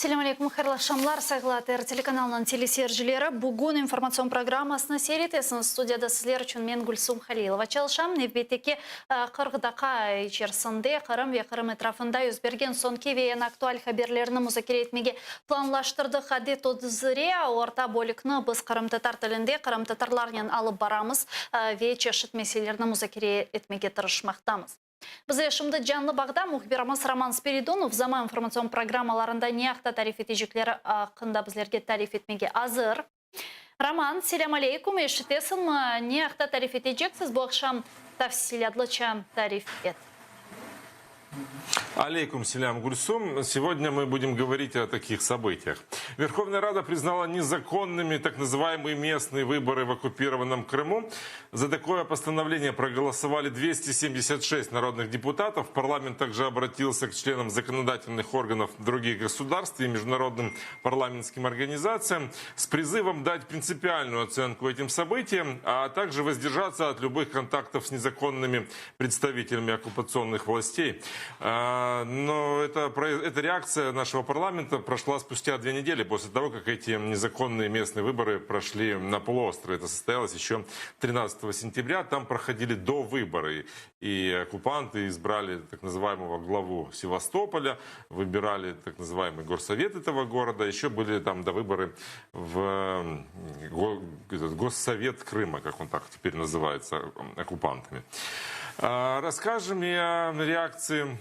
Ассаламу алейкум, хайрлы шамлар, сайгылатыр телеканалының телесержілері. Бүгін информацион программасына серетесін студияда сіздер үшін мен Гүлсум Халилова. Чалшам невбетеке қырғыдақа içerisinde Қырым ве Қырым etrafında өзберген сон кевейен актуаль хаберлеріні музакер етмеге планлаштырды қадет одызыре. Орта болікні біз Қырым татар тілінде Қырым татарлармен алып барамыз ве чешіт меселеріні музакер етмеге тырышмақтамыз. Біз шымды жанлы бағда мұхбирамыз Роман Спиридонов зама информацион программаларында неақта тариф етежеклері қында біздерге тариф етмеге азыр. Роман, селям алейкум, ешітесін неақта тариф етежексіз бұл ақшам тавсилядлыча тариф ет. Алейкум селям Гульсум. Сегодня мы будем говорить о таких событиях. Верховная Рада признала незаконными так называемые местные выборы в оккупированном Крыму. За такое постановление проголосовали 276 народных депутатов. Парламент также обратился к членам законодательных органов других государств и международным парламентским организациям с призывом дать принципиальную оценку этим событиям, а также воздержаться от любых контактов с незаконными представителями оккупационных властей. Но эта реакция нашего парламента прошла спустя 2 недели после того, как эти незаконные местные выборы прошли на полуострове. Это состоялось еще 13 сентября. Там проходили довыборы. И оккупанты избрали так называемого главу Севастополя, выбирали так называемый горсовет этого города. Еще были там довыборы в Госсовет Крыма, как он так теперь называется, оккупантами. Расскажем и о реакции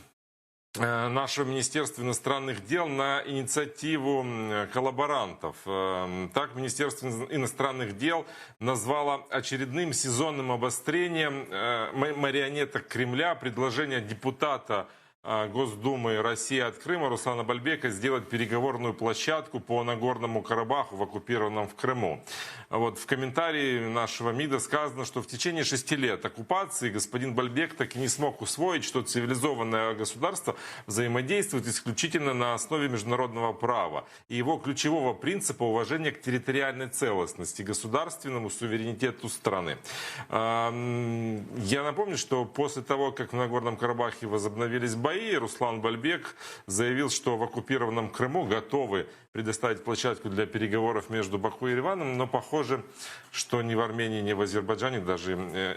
нашего Министерства иностранных дел на инициативу коллаборантов. Так, Министерство иностранных дел назвало очередным сезонным обострением марионеток Кремля предложение депутата Госдумы России от Крыма Руслана Бальбека сделать переговорную площадку по Нагорному Карабаху в оккупированном в Крыму. Вот в комментарии нашего МИДа сказано, что в течение 6 лет оккупации господин Бальбек так и не смог усвоить, что цивилизованное государство взаимодействует исключительно на основе международного права и его ключевого принципа уважения к территориальной целостности, государственному суверенитету страны. Я напомню, что после того, как в Нагорном Карабахе возобновились бои, Руслан Бальбек заявил, что в оккупированном Крыму готовы предоставить площадку для переговоров между Баку и Ереваном, но похоже, что ни в Армении, ни в Азербайджане даже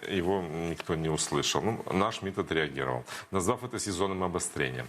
его никто не услышал. Наш МИД отреагировал, назвав это сезонным обострением.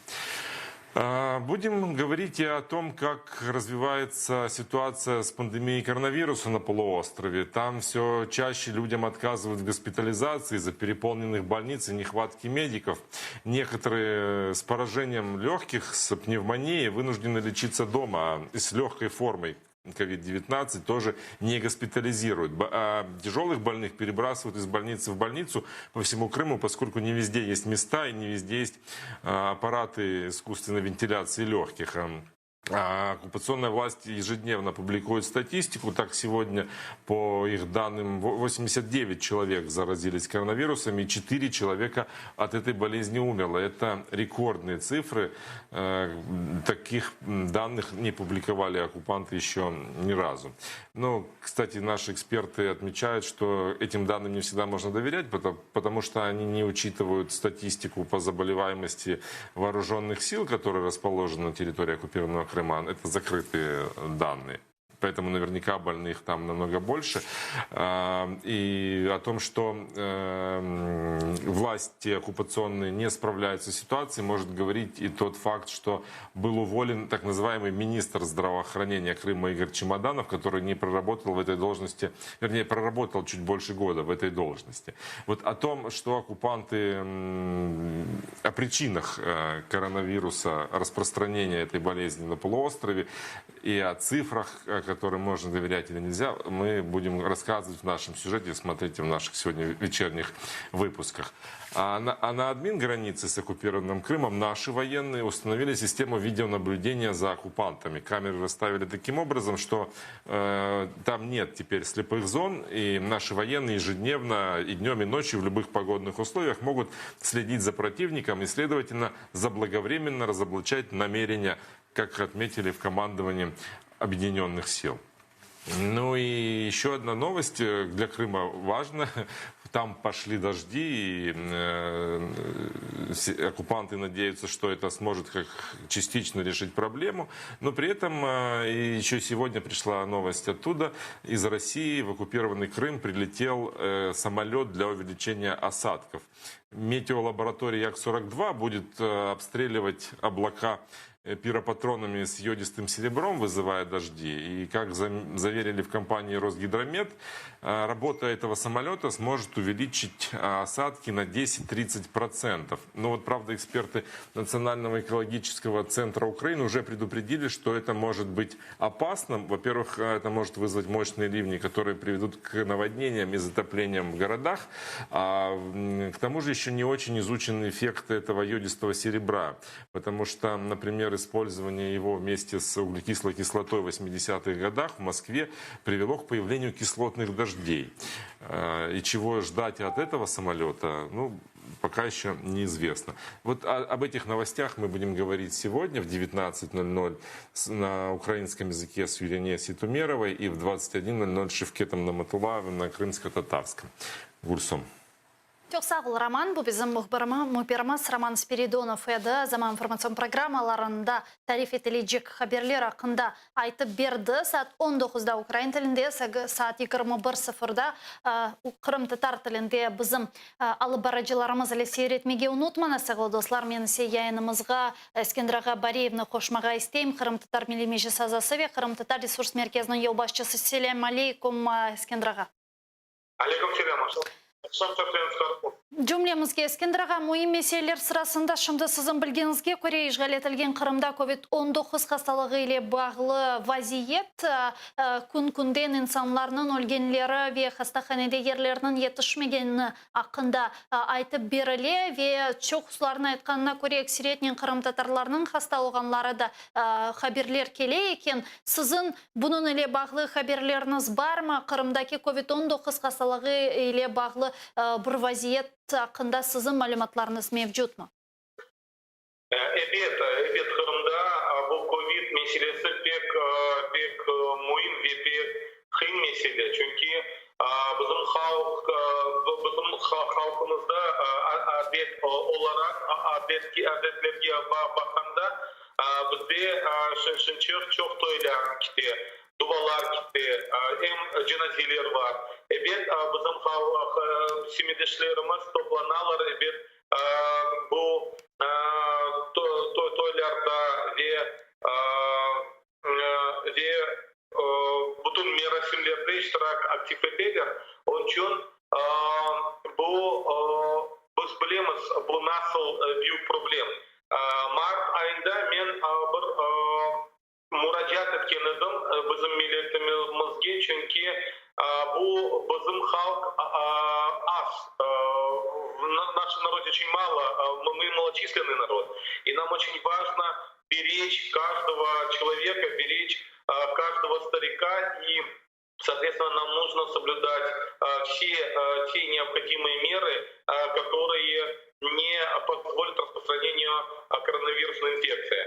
Будем говорить и о том, как развивается ситуация с пандемией коронавируса на полуострове. Там все чаще людям отказывают в госпитализации из-за переполненных больниц и нехватки медиков. Некоторые с поражением легких, с пневмонией вынуждены лечиться дома с легкой формой COVID-19 тоже не госпитализируют. А тяжелых больных перебрасывают из больницы в больницу по всему Крыму, поскольку не везде есть места и не везде есть аппараты искусственной вентиляции легких. Оккупационная власть ежедневно публикует статистику. Так, сегодня, по их данным, 89 человек заразились коронавирусом и 4 человека от этой болезни умерло. Это рекордные цифры. Таких данных не публиковали оккупанты еще ни разу. Но, кстати, наши эксперты отмечают, что этим данным не всегда можно доверять, потому что они не учитывают статистику по заболеваемости вооруженных сил, которые расположены на территории оккупированного Крыма. Это закрытые данные. Поэтому наверняка больных там намного больше. И о том, что власти оккупационные не справляются с ситуацией, может говорить и тот факт, что был уволен так называемый министр здравоохранения Крыма Игорь Чемоданов, который не проработал в этой должности, вернее, проработал чуть больше года в этой должности. Вот о том, что оккупанты, о причинах коронавируса, распространения этой болезни на полуострове и о цифрах, которым можно доверять или нельзя, мы будем рассказывать в нашем сюжете, смотрите в наших сегодня вечерних выпусках. А на админ-границе с оккупированным Крымом наши военные установили систему видеонаблюдения за оккупантами. Камеры расставили таким образом, что там нет теперь слепых зон, и наши военные ежедневно и днем, и ночью в любых погодных условиях могут следить за противником и, следовательно, заблаговременно разоблачать намерения, как отметили в командовании Объединенных сил. Ну и еще одна новость для Крыма важна. Там пошли дожди, и оккупанты надеются, что это сможет как частично решить проблему. Но при этом еще сегодня пришла новость оттуда. Из России в оккупированный Крым прилетел самолет для увеличения осадков. Метеолаборатория Як-42 будет обстреливать облака пиропатронами с йодистым серебром, вызывая дожди. И как заверили в компании Росгидромет, работа этого самолета сможет увеличить осадки на 10-30%. Но вот, правда, эксперты Национального экологического центра Украины уже предупредили, что это может быть опасным. Во-первых, это может вызвать мощные ливни, которые приведут к наводнениям и затоплениям в городах. А к тому же еще не очень изучен эффект этого йодистого серебра. Потому что, например, использование его вместе с углекислой кислотой в 80-х годах в Москве привело к появлению кислотных дождей. И чего ждать от этого самолета, ну, пока еще неизвестно. Вот об этих новостях мы будем говорить сегодня в 19:00 на украинском языке с Юлией Ситумеровой и в 21:00 с Шевкетом Наматулаевым на крымско-татарском. Гульсом. Сағыл Роман, бұл біздің мұхбиріміз Роман Спиридонов еді. Заман информацион программаларында тариф етілейджек хаберлер ақында айтып берді. Саат 19-да Украин тілінде, саат 21:00-да Қырым татар тілінде біздің алып баражыларымыз әлі сейретмеге ұнутманы сағыл достар. Мен се яйынымызға Ескендраға Бареевны қошмаға істейм. Қырым татар милимежі сазасыве, Қырым татар ресурс мерkezінің ел басшысы. Селям алейкум Ескендраға. Алейкум селям. Жүмлемізге Ескендраға мұйым меселер сырасында шымды сызым білгенізге көре išғал етілген Қырымда COVID-19 қасталығы ile бағылы вазиет күн-күнден инсанларының өлгенлері ве хастаханеде ерлерінің етішмегені ақында айтып беріле ве чоқсыларына айтқанына көре әксіретінен Қырым татарларының хасталғанлары да хаберлер келе екен. Сізін бұның ile бағылы хаберлеріңіз бар ма? Қырымдаки COVID-19 қасталығы ile бағылы бір вазиет hakkında sizin malumatlarınız mevcut mu? Evet, Kırım'da bu Covid meselesi pek mühim ve pek kıyım mesele. Çünkü bizim halkımızda adet olarak adetlerge bakanda bizde çok toylar gitti, dualar gitti, hem cenazeler var. Evet, bizim 70'lerimiz toplanırlar, evet, bu toylarda ve bütün merasimlerde iştirak aktif ederler. Onun için biz bilemiz bu nasıl büyük problem. Mart ayında ben bir müracaat etken edim bizim milletimizge, çünkü bu bizim halk az. В нашем народе очень мало, мы малочисленный народ. И нам очень важно беречь каждого человека, беречь каждого старика. И, соответственно, нам нужно соблюдать все те необходимые меры, которые не позволят распространению коронавирусной инфекции.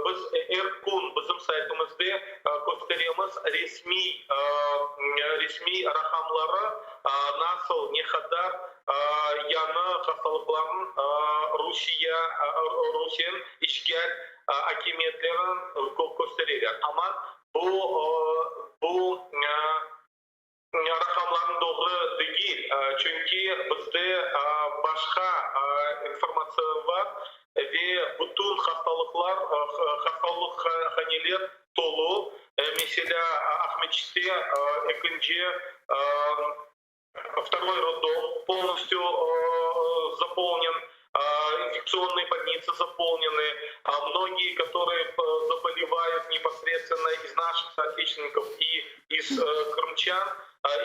Biz Erkun bizim saytımızda gösterimiz resmi rakamları nasıl ne kadar yanı hastalıkların Rusya'nın işgal hakimiyetlerinin gösterilir. Ama bu rakamların doğru değil. Çünkü bizde başka informasyon var. Ve bütün hastalıkhaneler dolu. Mesela Ahmetçik'te ikinci второй роддом полностью заполнен, инфекционные больницы заполнены, многие, которые заболевают непосредственно из наших соотечественников и из крымчан,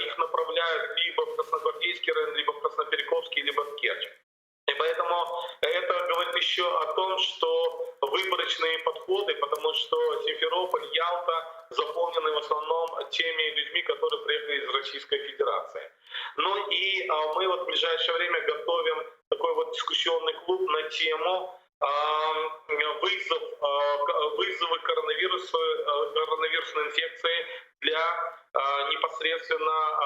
их направляют либо в Красногвардейский район, либо в Красноперекопский, либо в Керчь. И поэтому это говорит еще о том, что выборочные подходы, потому что Симферополь, Ялта заполнены в основном теми людьми, которые приехали из Российской Федерации. Ну и мы вот в ближайшее время готовим такой вот дискуссионный клуб на тему вызовы коронавирусной инфекции для непосредственно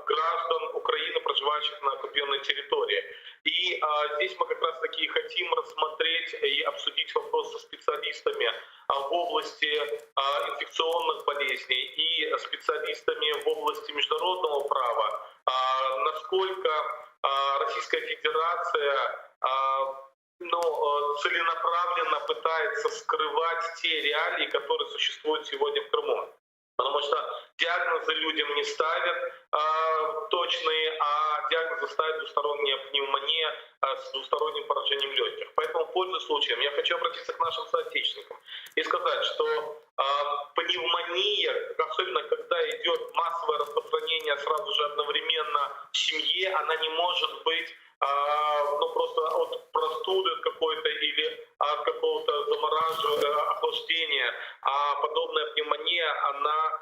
граждан Украины, проживающих на оккупированной территории. И здесь мы как раз таки хотим рассмотреть и обсудить вопрос со специалистами в области инфекционных болезней и специалистами в области международного права, насколько Российская Федерация целенаправленно пытается скрывать те реалии, которые существуют сегодня в Крыму. Потому что диагнозы людям не ставят точные, а диагнозы ставят двусторонняя пневмония с двусторонним поражением легких. Поэтому, пользуясь случаем, я хочу обратиться к нашим соотечественникам и сказать, что пневмония, особенно когда идет массовое распространение сразу же одновременно в семье, она не может быть просто от простуды какой-то или от какого-то замораживания, охлаждения, а подобная пневмония, она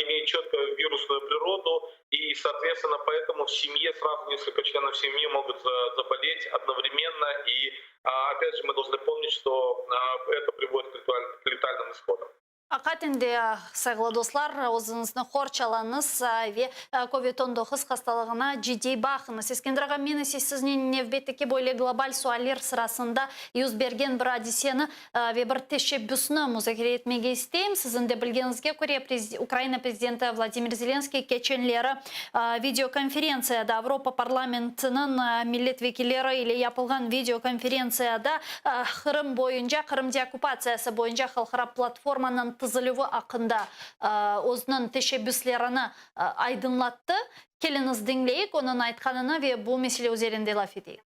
имеет четкую вирусную природу, и, соответственно, поэтому в семье сразу несколько членов семьи могут заболеть одновременно, и, опять же, мы должны помнить, что это приводит к летальным исходам. Акатинде саглы достар, өзіңізді хорчалаңыз ве COVID-19 хасталығына жидей бақыңыз. Ескендіріға мені сізінен невбеттеке бойле глобаль суалер сырасында юз берген бір адисені ве бір тешеббюсіні музакер етмеге істейм. Сізінде білгеніңізге көре Украина президенті Владимир Зеленский кеченлері видеоконференцияда Европа парламентінің милlet векилері или yapılған видеоконференцияда Қырым бойынша, Қырым деоккупациясы бойынша халықара платформаның тызылығы ақында өзінің тешеббюслеріні айдынлатты. Келіңіз деңлейік, оның айтқанына ве бұл меселе өзерінде лаф етейік.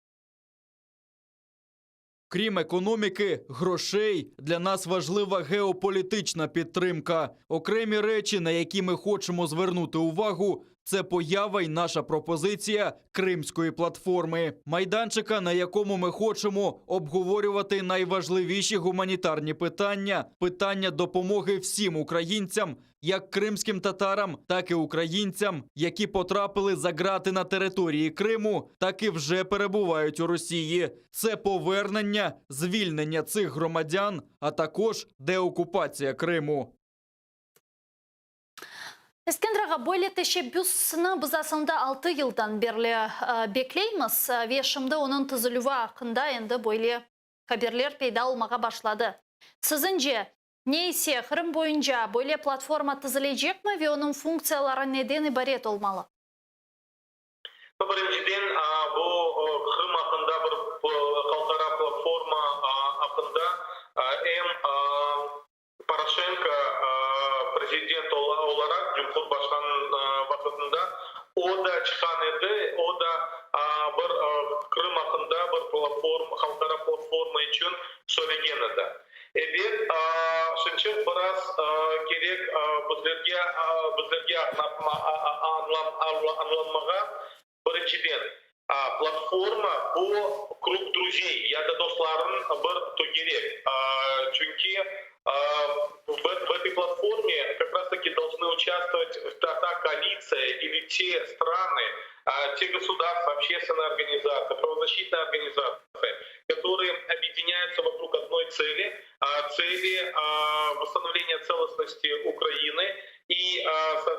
Крім економіки, грошей, для нас важлива геополітична підтримка. Окремі речі, на які ми хочемо звернути увагу, це поява й наша пропозиція Кримської платформи. Майданчика, на якому ми хочемо обговорювати найважливіші гуманітарні питання. Питання допомоги всім українцям, як кримським татарам, так і українцям, які потрапили за ґрати на території Криму, так і вже перебувають у Росії. Це повернення, звільнення цих громадян, а також деокупація Криму. Ескендіріға бойле тешеббюсіні біз асында 6 жылдан берлі беклейміз. Вешімді оның түзілуі ақында енді бойле хаберлер пейда олмаға башлады. Сізінже, нейсе Қырым бойынша бойле платформа түзілейжек ме ве оның функциялары неден ибарет олмалы? Біріншіден, бұл Қырым ақында бір халықара платформа ақында Порошенко президент olarak Cumhurbaşkanı vakitinde o da çıkan edi, o da bir Kırım hakkında bir platform, halkara platforma için söyleyen edi. Evet, şimdi biraz gerek bizlerge anlanmağa birinciden platforma bu kruг друзей, ya da dostların bir tügeri. Çünkü в этой платформе как раз-таки должны участвовать та коалиция или те страны, те государства, общественные организации, правозащитные организации, которые объединяются вокруг одной цели, цели восстановления целостности Украины и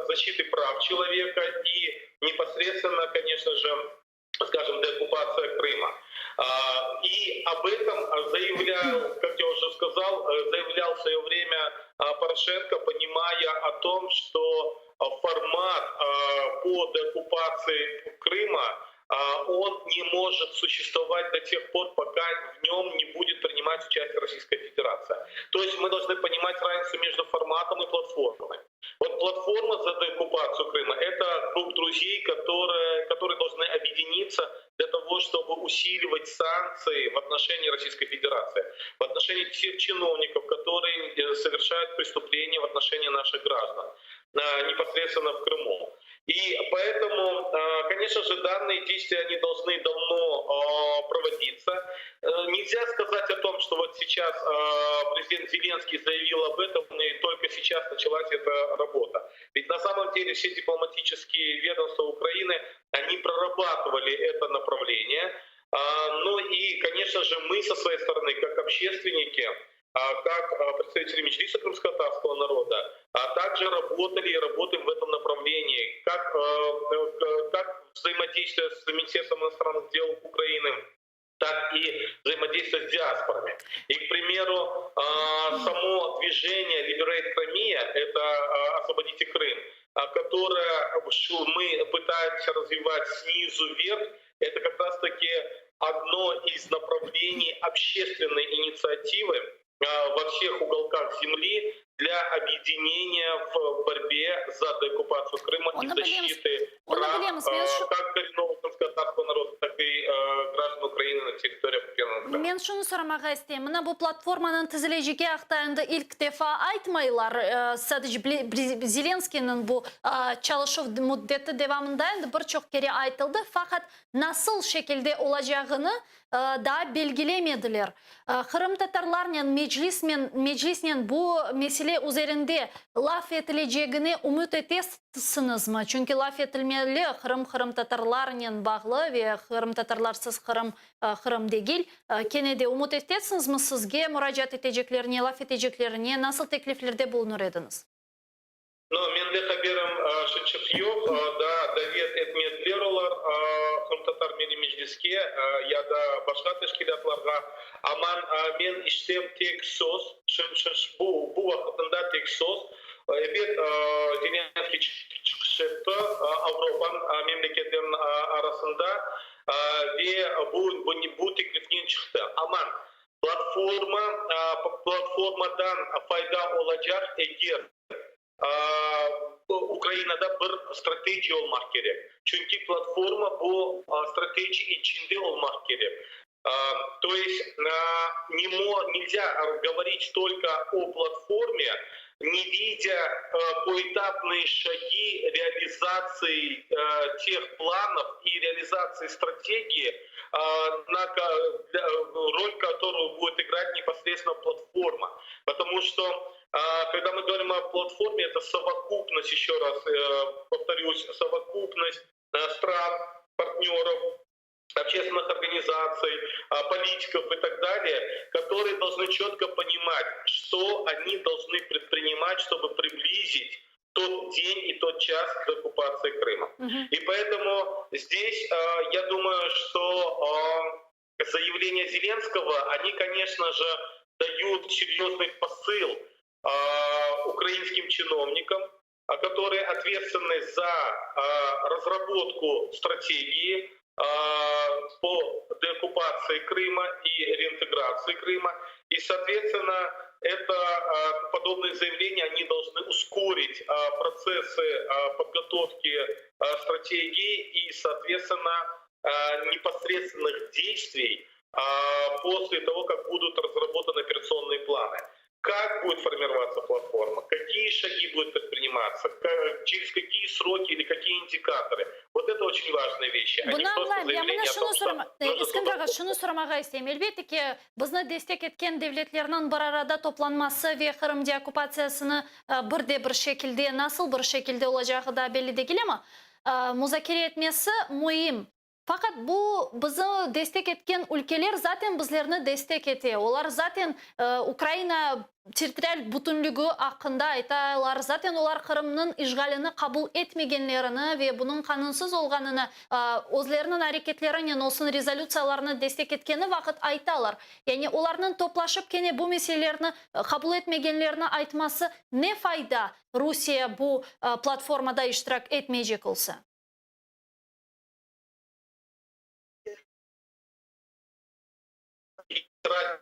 защиты прав человека и непосредственно, конечно же, скажем, деоккупация Крыма. И об этом заявлял, как я уже сказал, заявлял в свое время Порошенко, понимая о том, что формат по деоккупации Крыма он не может существовать до тех пор, пока в нем не будет принимать участие Российская Федерация. То есть мы должны понимать разницу между форматом и платформой. Вот платформа за деоккупацию Крыма – это круг друзей, которые должны объединиться для того, чтобы усиливать санкции в отношении Российской Федерации, в отношении тех чиновников, которые совершают преступления в отношении наших граждан, непосредственно в Крыму. И поэтому, конечно же, данные действия, они должны давно проводиться. Нельзя сказать о том, что вот сейчас президент Зеленский заявил об этом, и только сейчас началась эта работа. Ведь на самом деле все дипломатические ведомства Украины, они прорабатывали это направление. Ну и, конечно же, мы со своей стороны, как общественники, как представители Меджлиса крымско-татарского народа, также работали и работаем в этом направлении, как взаимодействие с Министерством иностранных дел Украины, так и взаимодействие с диаспорами. И, к примеру, само движение Liberate Crimea, это «Освободите Крым», которое мы пытаемся развивать снизу вверх, это как раз-таки одно из направлений общественной инициативы во всех уголках земли для объединения в борьбе за деоккупацию Крыма и защиты прав как коренного крымско-татарского народа, так и граждан Украины на территории оккупированного Крыма. Мен шуны сорамага истейм. Мына бу платформанын тизилежиге актайында ilk defa айтмайлар. Sadece Zelenskiy'nin bu çalışıp müddeti devamında bir çok kere айтылды. Fakat nasıl şekilde olacağını da belgilemediler. Kırım Tatarlarının meclisinin bu mesele üzerinde laf edileceğini umut etesiniz mi? Çünkü laf edilmeli Kırım Tatarlarının bağlı ve Kırım Tatarlarsız Kırım değil. Kene de umut etesiniz mi sizge müracaat edeceklerine, laf edeceklerine nasıl tekliflerde bulunur ediniz? Но менде хаберам шичипьев, да, давет этметлеролар, хунтатар мени мечлиске, я да башка тешкилатларга, аман мен иштем тек сос, бу вакытында тек сос, эбет Зеленский чыкты Авропан мемлекеттерин арасында ve bu tekliften çıktı. Aman platformadan fayda olacak eğer Ukrayna'da bir strateji olmak gerek. Çünkü platforma bu strateji içinde olmak gerek. То есть нельзя говорить только о платформе, не видя поэтапные шаги реализации тех планов и реализации стратегии, роль которую будет играть непосредственно платформа. Потому что когда мы говорим о платформе, это совокупность, еще раз повторюсь, совокупность стран, партнеров, общественных организаций, политиков и так далее, которые должны четко понимать, что они должны предпринимать, чтобы приблизить тот день и тот час к оккупации Крыма. И поэтому здесь, я думаю, что заявления Зеленского, они, конечно же, дают серьезный посыл украинским чиновникам, которые ответственны за разработку стратегии по деоккупации Крыма и реинтеграции Крыма. И, соответственно, подобные заявления, они должны ускорить процессы подготовки стратегии и, соответственно, непосредственных действий после того, как будут разработаны операционные планы. Как будет формироваться платформа, какие шаги будут предприниматься, через какие сроки или какие индикаторы. Вот это очень важные вещи. Buna anlayayım. Ya buna İskender Ağa şunu sormağa isteyeyim. Elbette ki bizni destek etken devletlerinin bir arada toplanması ve Kırım deokkupasyasını bir şekilde nasıl bir şekilde olacağı da belli değil ama müzakere etmesi mühim. Fakat bu bizi destek etken ülkeler zaten bizlerini destek ete. Onlar zaten Ukrayna territorial bütünlüğü hakkında aytalar. Zaten onlar Kırım'ın işgalini kabul etmegenlerini ve bunun kanunsuz olganını, özlerinin hareketlerinin olsun rezolüsiyalarını destek etkeni vakit aytalar. Yani onların toplaşıp kene bu meselelerini kabul etmegenlerini aytması ne fayda Rusya bu platformada iştirak etmeyecek olsa?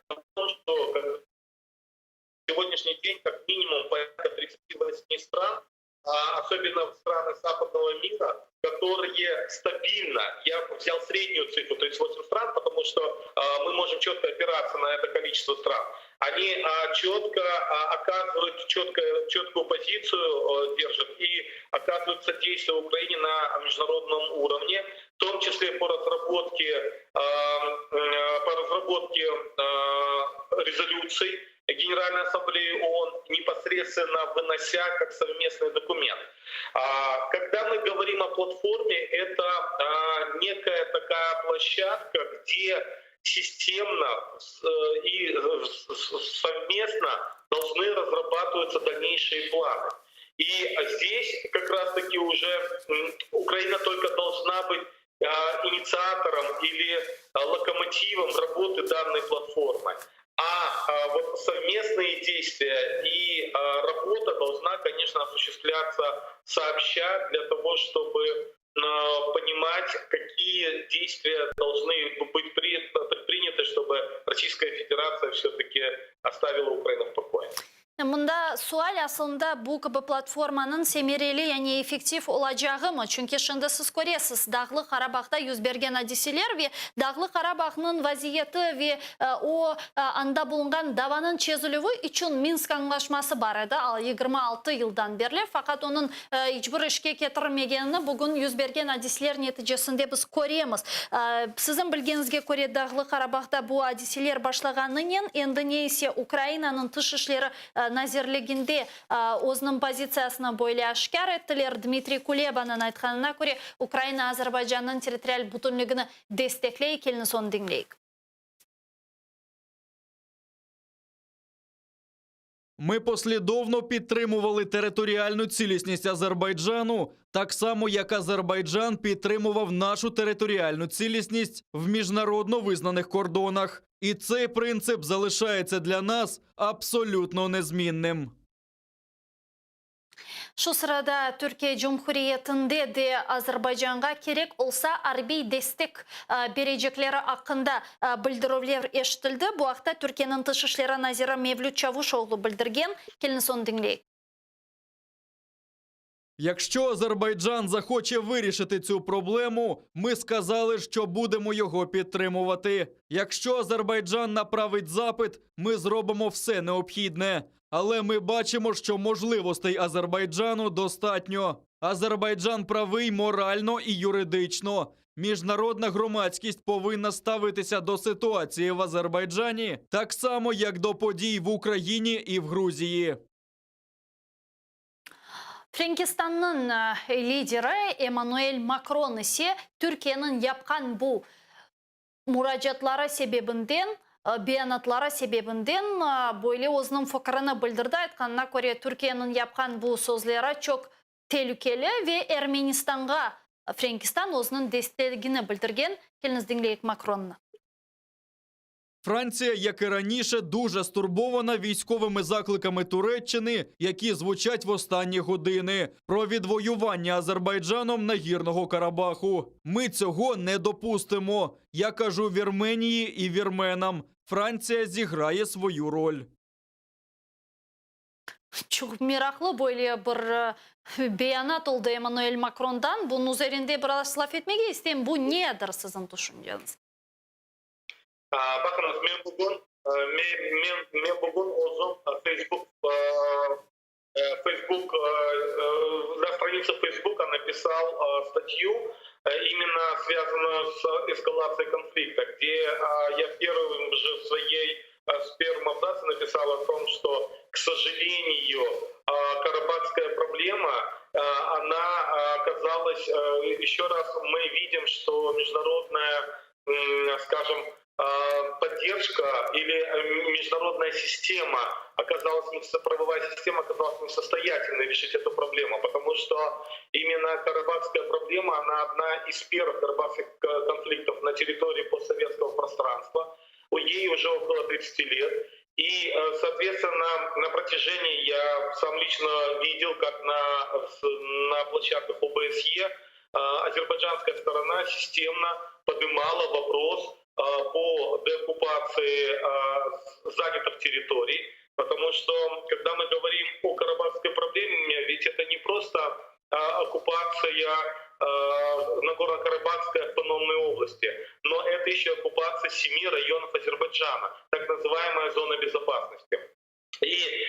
В том, что сегодняшний день как минимум порядка 38 стран, особенно страны западного мира, которые стабильно, я взял среднюю цифру, 38 стран, потому что мы можем четко опираться на это количество стран, они четко оказывают четкую позицию, держат и оказывают содействие Украине на международном уровне, в том числе по разработке резолюций Генеральной Ассамблеи ООН, непосредственно вынося как совместный документ. Когда мы говорим о платформе, это некая такая площадка, где системно и совместно должны разрабатываться дальнейшие планы. И здесь как раз-таки уже Украина только должна быть инициатором или локомотивом работы данной платформы. А вот совместные действия и работа должна, конечно, осуществляться сообща для того, чтобы понимать, какие действия должны быть предприняты, чтобы Российская Федерация все-таки оставила Украину в покое. Мында суал асылында бұл кібі платформаның семерелі яне эффектив олачағы мы? Чүнке шынды сіз көресіз, Дағлы Қарабақта yüz берген адиселер ве Дағлы Қарабақның вазиеті ве о анда болынған даванын чезілуі үшін Минск аңлашмасы бар еді, ал 26 жылдан берлі. Фақат оның ичбір ішке кетірмегені бүгін yüz берген адиселер нәтижесінде біз көреміз. Сіздің білгенізге көре Дағлы Қарабақта бұл адиселер башлағанымен, енді нейсе Украинаның тыш ішлері назерлегенде өзінің позициясына бойлы ашкар еттілер. Дмитрий Кулебаның айтқанына көре Украина Азербайджанның территориаль бүтінлігіні дестеклей келіні сон деңлейік. Ми послідовно підтримували територіальну цілісність Азербайджану, так само, як Азербайджан підтримував нашу територіальну цілісність в міжнародно визнаних кордонах. І цей принцип залишається для нас абсолютно незмінним. Şu sırada Türkiye Cumhuriyeti'nde de Azerbaycan'a gerek olsa harbi destek verecekleri hakkında bildiruvler eşitildi. Bu haqda Türkiye'nin Dışişleri Naziri Mevlüt Çavuşoğlu bildirgen. Келін сон dinleyik. Якщо Азербайджан захоче вирішити цю проблему, ми сказали, що будемо його підтримувати. Якщо Азербайджан направить запит, ми зробимо все необхідне. Але ми бачимо, що можливостей Азербайджану достатньо. Азербайджан правий морально і юридично. Міжнародна громадськість повинна ставитися до ситуації в Азербайджані так само, як до подій в Україні і в Грузії. Frankistan'ın lideri Emmanuel Macron ise Türkiye'nin yapkan bu müracaatları sebebinden, beyanatları sebebinden böyle özünün fikrini bildirdi. Aytkanına göre Türkiye'nin yapkan bu sözleri çok tehlikeli ve Ermenistan'a Frankistan özünün desteğini bildirgen. Келіңіз dinleyik Macron'ны. Франція, як і раніше, дуже стурбована військовими закликами Туреччини, які звучать в останні години, про відвоювання Азербайджаном Нагірного Карабаху. Ми цього не допустимо. Я кажу Вірменії і вірменам. Франція зіграє свою роль. Çok meraklı böyle bir beyanat oldu Emmanuel Macron'dan. Bunun üzerinde biraz laf etmek isteyeyim. Bu nedir sizin düşünceniz? Bakınız, men bugün özüm Facebook на странице Фейсбука написал статью, именно связанную с эскалацией конфликта, где я первым же в своей первом абзаце написал о том, что, к сожалению, карабахская проблема, она оказалась, еще раз мы видим, что международная, скажем, поддержка или международная система правовая система оказалась несостоятельной решить эту проблему, потому что именно карабахская проблема, она одна из первых карабахских конфликтов на территории постсоветского пространства. Ей уже около 30 лет. И, соответственно, на протяжении, я сам лично видел, как на площадках ОБСЕ азербайджанская сторона системно поднимала вопрос по деоккупации занятых территорий, потому что, когда мы говорим о карабахской проблеме, ведь это не просто оккупация Нагорно-Карабахской автономной области, но это еще оккупация 7 районов Азербайджана, так называемая зона безопасности. И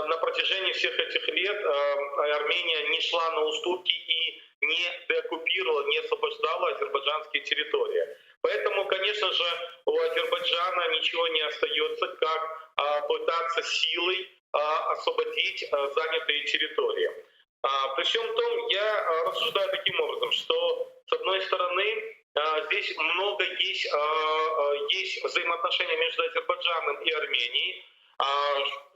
на протяжении всех этих лет Армения не шла на уступки и не деоккупировала, не освобождала азербайджанские территории. Поэтому, конечно же, у Азербайджана ничего не остается, как пытаться силой освободить занятые территории. При всем том, я рассуждаю таким образом, что, с одной стороны, много есть взаимоотношения между Азербайджаном и Арменией.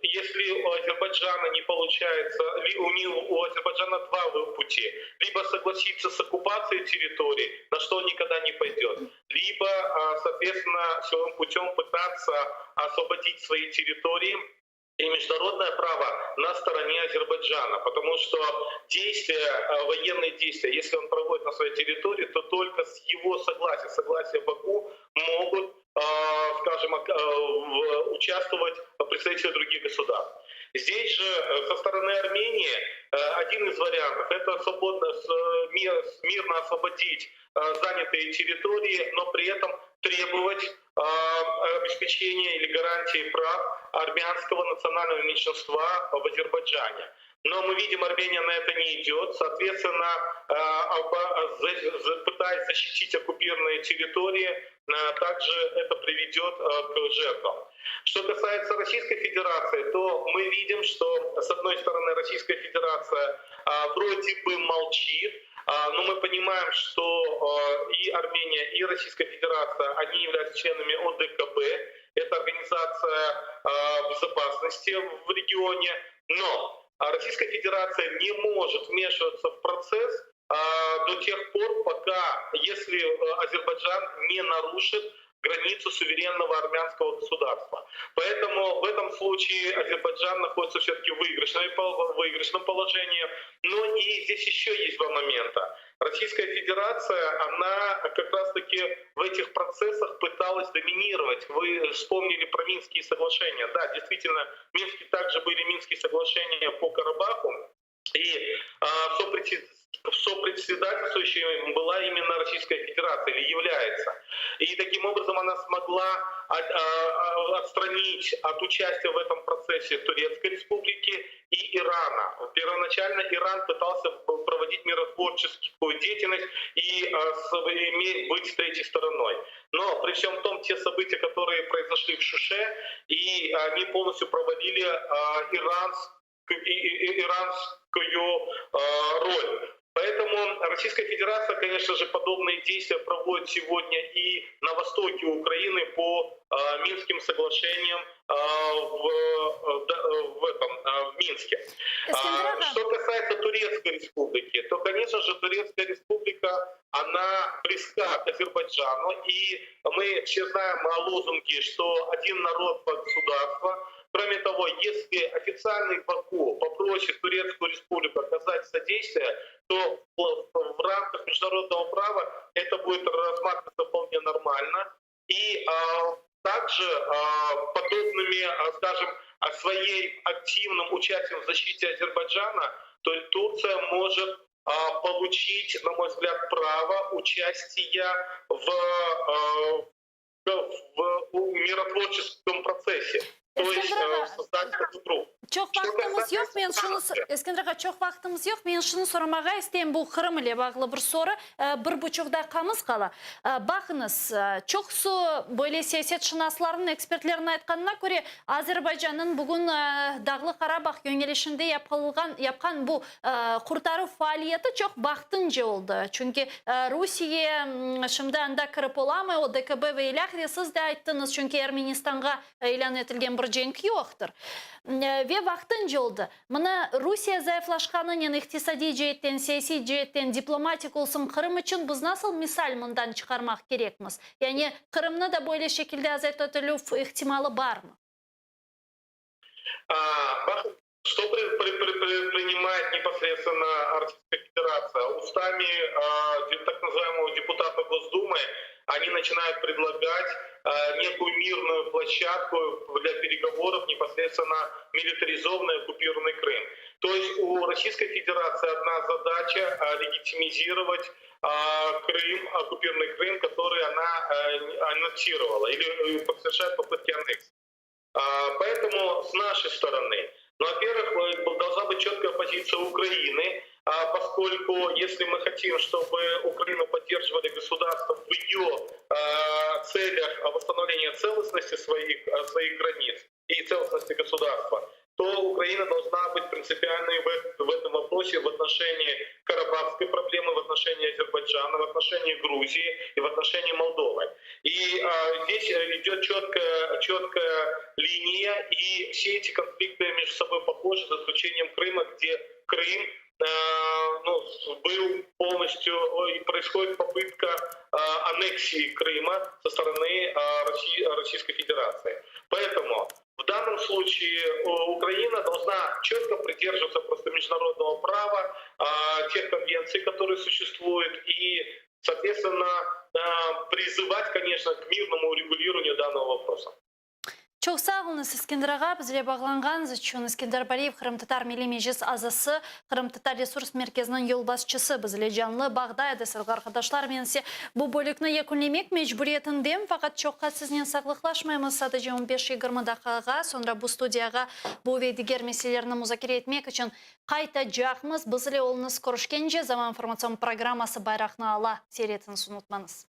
Если у Азербайджана не получается, у Азербайджана два пути. Либо согласиться с оккупацией территории, на что он никогда не пойдет, либо, соответственно, силовым путем пытаться освободить свои территории. И международное право на стороне Азербайджана, потому что военные действия, если он проводит на своей территории, то только с его согласия Баку могут, скажем, участвовать представители других государств. Здесь же со стороны Армении один из вариантов – это мирно освободить занятые территории, но при этом требовать обеспечения или гарантии прав армянского национального меньшинства в Азербайджане. Но мы видим, Армения на это не идет. Соответственно, пытаясь защитить оккупированные территории, также это приведет к жертвам. Что касается Российской Федерации, то мы видим, что, с одной стороны, Российская Федерация вроде бы молчит, но мы понимаем, что и Армения, и Российская Федерация, они являются членами ОДКБ, это Организация безопасности в регионе, но Российская Федерация не может вмешиваться в процесс до тех пор, пока, если Азербайджан не нарушит границу суверенного армянского государства. Поэтому в этом случае Азербайджан находится все-таки в выигрышном положении. Но и здесь еще есть два момента. Российская Федерация, она как раз-таки в этих процессах пыталась доминировать. Вы вспомнили про Минские соглашения. Да, действительно, в Минске также были Минские соглашения по Карабаху. И сопредседательствующей была именно Российская Федерация, или является. И таким образом она смогла отстранить от участия в этом процессе Турецкой Республики и Ирана. Первоначально Иран пытался проводить миротворческую деятельность и быть с третьей стороной. Но при всем том, те события, которые произошли в Шуше, и они полностью провалили иранскую роль. Поэтому Российская Федерация, конечно же, подобные действия проводит сегодня и на востоке Украины по Минским соглашениям в Минске. Что касается Турецкой Республики, то, конечно же, Турецкая Республика, она близка к Азербайджану, и мы все знаем о лозунге, что один народ, два государства. Кроме того, если официальный Баку попросит Турецкую Республику оказать содействие, то в рамках международного права это будет рассматриваться вполне нормально. И также подобными, скажем, своим активным участием в защите Азербайджана, то Турция может получить, на мой взгляд, право участия в миротворческом процессе. То есть создать друг. Çok vaxtımız yox. Eskender ağa, çox vaxtımız yox. Men şunu soramağa istəyəm, bu Qırım ilə bağlı bir soru. 1,5 daqiqamız qala. Baxınız, çoxsu böyle siyasetşünasların, ekspertlerin aytqanına görə Azərbaycanın bugün Dağlıq Qarabağ yönelişində yapqan bu qurtarı fəaliyyəti çox vaxtınca oldu. Çünki Rusiya şimdi anda kırıp olamı, o DKB ve ilahri siz de ayttınız. Çünki Ermenistan'a ilan etilgen bir cenk yoktur. Ve vaxtınca oldu. Mına Rusiya zayıflaşqanının iqtisadi cihetten, siyasi cihetten, diplomatik olsun Kırım için biz nasıl misal bundan çıkarmak gerekmiz? Yani Kırım'ı da böyle şekilde azat etülü ihtimali var mı? Что принимает непосредственно Российская Федерация? Устами так называемого депутата Госдумы они начинают предлагать некую мирную площадку для переговоров непосредственно милитаризованный оккупированный Крым. То есть у Российской Федерации одна задача легитимизировать Крым, оккупированный Крым, который она аннексировала или совершает попытки аннексии. Поэтому с нашей стороны, во-первых, должна быть четкая позиция Украины, поскольку если мы хотим, чтобы Украину поддерживали государства в ее целях восстановления целостности своих границ и целостности государства, то Украина должна быть принципиальной в этом вопросе в отношении карабахской проблемы, в отношении отношении Азербайджана, в отношении Грузии и в отношении Молдовы. И здесь идет четкая линия, и все эти конфликты между собой похожи, за исключением Крыма, где Крым был полностью, и происходит попытка аннексии Крыма со стороны Российской Федерации. Поэтому в данном случае Украина должна четко придерживаться просто международного права, тех конвенций, которые существуют, и, соответственно, призывать, конечно, к мирному урегулированию данного вопроса. Çok sağ olun İskender ağa, bizle bağlanğanız üçün İskender Baliyev Kırım Tatar Milli Meclis azası, Kırım Tatar Resurs Merkezi'nin yol başçısı bizle canlı bağdaydı sevgili arkadaşlar. Ben size bu bölükünü yekunlemek mecburiyetindeyim, fakat çok sizden saklıklaşmayımız, sadece 15-20 dakikaga, sonra bu studiyaga bu ve diğer meselelerini müzakere etmek için kaytacağımız bizle olunuz görüşkence zaman informasyon programması bayrağını ala seyretiniz unutmanız.